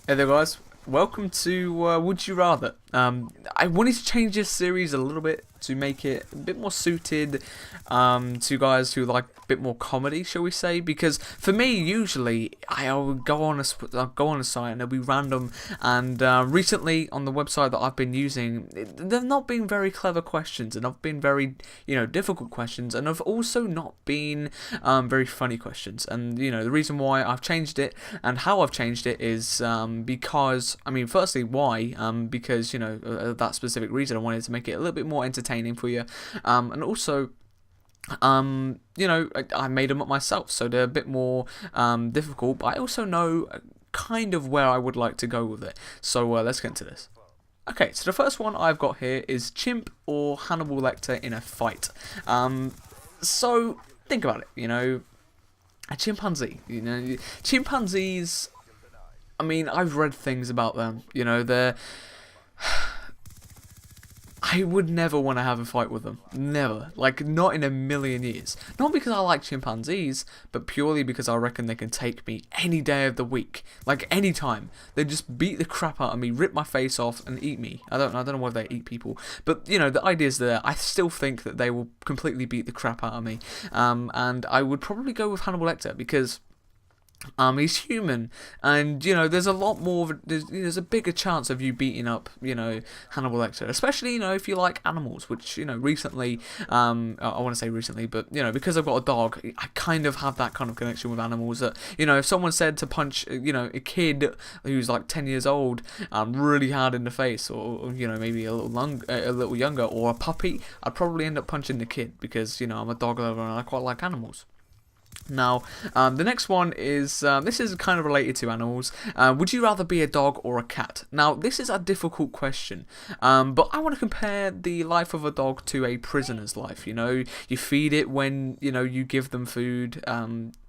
Hey there, guys. Welcome to Would You Rather. I wanted to change this series a little bit to make it a bit more suited to guys who like a bit more comedy, shall we say? Because for me, usually I'll go on I'll go on a site and it'll be random. And recently on the website that I've been using, they've not been very clever questions, and I've been very difficult questions, and I've also not been very funny questions. And the reason why I've changed it and how I've changed it is because firstly, why? Because that specific reason I wanted to make it a little bit more entertaining for you, and also I made them up myself, so they're a bit more difficult, but I also know kind of where I would like to go with it. So let's get into this. Okay, so the first one I've got here is chimp or Hannibal Lecter in a fight. So think about it. A chimpanzee. Chimpanzees. I've read things about them. They're. I would never want to have a fight with them. Never. Like, not in a million years. Not because I like chimpanzees, but purely because I reckon they can take me any day of the week. Like, any time. They just beat the crap out of me, rip my face off, and eat me. I don't know whether they eat people. But, the idea's there. I still think that they will completely beat the crap out of me. And I would probably go with Hannibal Lecter, because he's human, and there's a lot more. There's a bigger chance of you beating up, Hannibal Lecter, especially if you like animals. Which recently, I want to say recently, but because I've got a dog, I kind of have that kind of connection with animals. That if someone said to punch, a kid who's like 10 years old, really hard in the face, or maybe a little younger, or a puppy, I'd probably end up punching the kid because I'm a dog lover and I quite like animals. Now, the next one is, this is kind of related to animals. Would you rather be a dog or a cat? Now, this is a difficult question, but I want to compare the life of a dog to a prisoner's life. You feed it when, you give them food.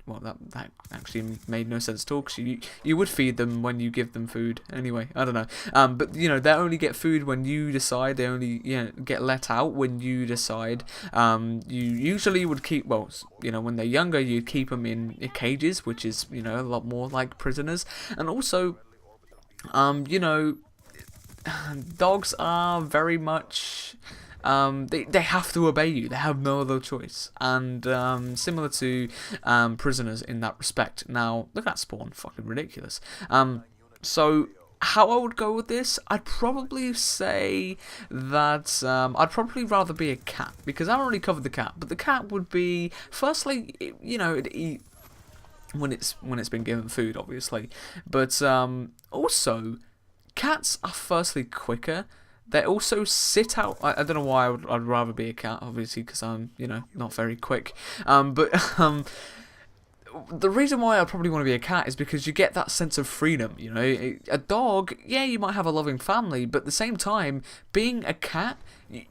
Well, that actually made no sense at all, because you would feed them when you give them food. Anyway, I don't know. But, they only get food when you decide. They only, get let out when you decide. You usually would keep, well, when they're younger, you'd keep them in cages, which is, a lot more like prisoners. And also, dogs are very much... they have to obey you. They have no other choice. And similar to prisoners in that respect. Now, look at that Spawn. Fucking ridiculous. So, how I would go with this, I'd probably say that I'd probably rather be a cat. Because I haven't really covered the cat. But the cat would be, firstly, it'd eat when it's been given food, obviously. But also, cats are firstly quicker. They also sit out. I don't know why I'd rather be a cat, obviously, because I'm, not very quick. But the reason why I probably want to be a cat is because you get that sense of freedom. A dog, yeah, you might have a loving family, but at the same time, being a cat,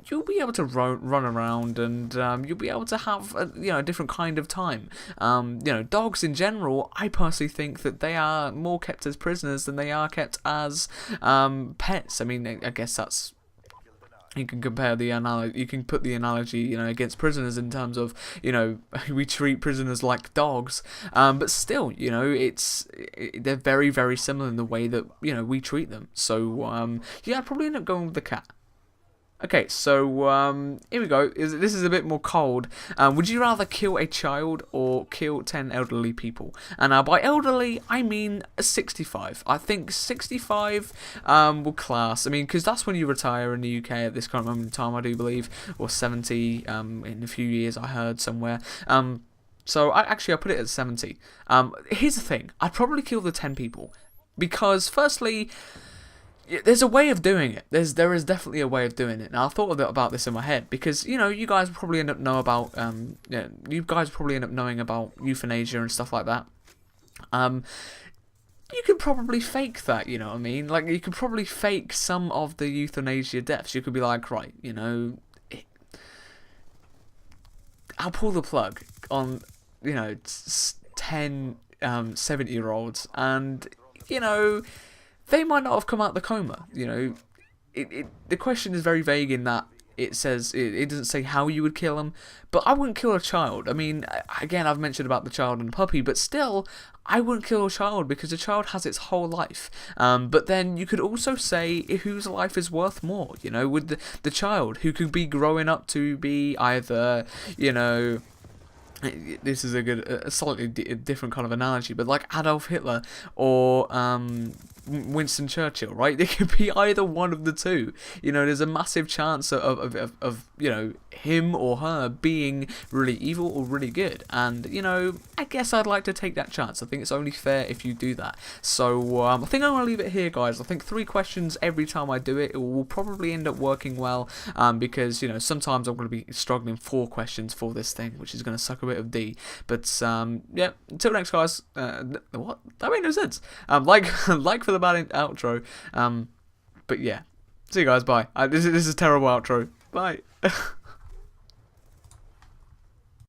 you'll be able to run around, and you'll be able to have a different kind of time. Dogs in general, I personally think that they are more kept as prisoners than they are kept as pets. I guess that's. You can compare the analogy. You can put the analogy, against prisoners in terms of, we treat prisoners like dogs, but still, they're very, very similar in the way that we treat them. So yeah, I'd probably end up going with the cat. Okay, so here we go. This is a bit more cold. Would you rather kill a child or kill 10 elderly people? And by elderly, I mean 65. I think 65 will class. Because that's when you retire in the UK at this current moment in time, I do believe, or 70 in a few years, I heard somewhere. So I put it at 70. Here's the thing. I'd probably kill the 10 people. Because, firstly... there's a way of doing it. There is definitely a way of doing it. Now, I thought about this in my head because you guys probably end up you guys probably end up knowing about euthanasia and stuff like that. You could probably fake that. Like, you could probably fake some of the euthanasia deaths. You could be like, right, I'll pull the plug on 10 70-year-olds, and they might not have come out the coma. The question is very vague in that it says it doesn't say how you would kill them, but I wouldn't kill a child. I mean, again, I've mentioned about the child and the puppy, but still, I wouldn't kill a child because a child has its whole life. But then you could also say whose life is worth more, you know, with the child who could be growing up to be either, you know, this is a slightly different kind of analogy, but like Adolf Hitler or Winston Churchill, right? They could be either one of the two. You know, there's a massive chance of you know, him or her being really evil or really good. And, you know, I guess I'd like to take that chance. I think it's only fair if you do that. So, I think I'm going to leave it here, guys. I think 3 questions every time I do it. It will probably end up working well, because, you know, sometimes I'm going to be struggling 4 questions for this thing, which is going to suck a bit of D. But, yeah, until next, guys. What? That made no sense. Like for the bad outro. But, yeah. See you guys, bye. This is a terrible outro. Bye.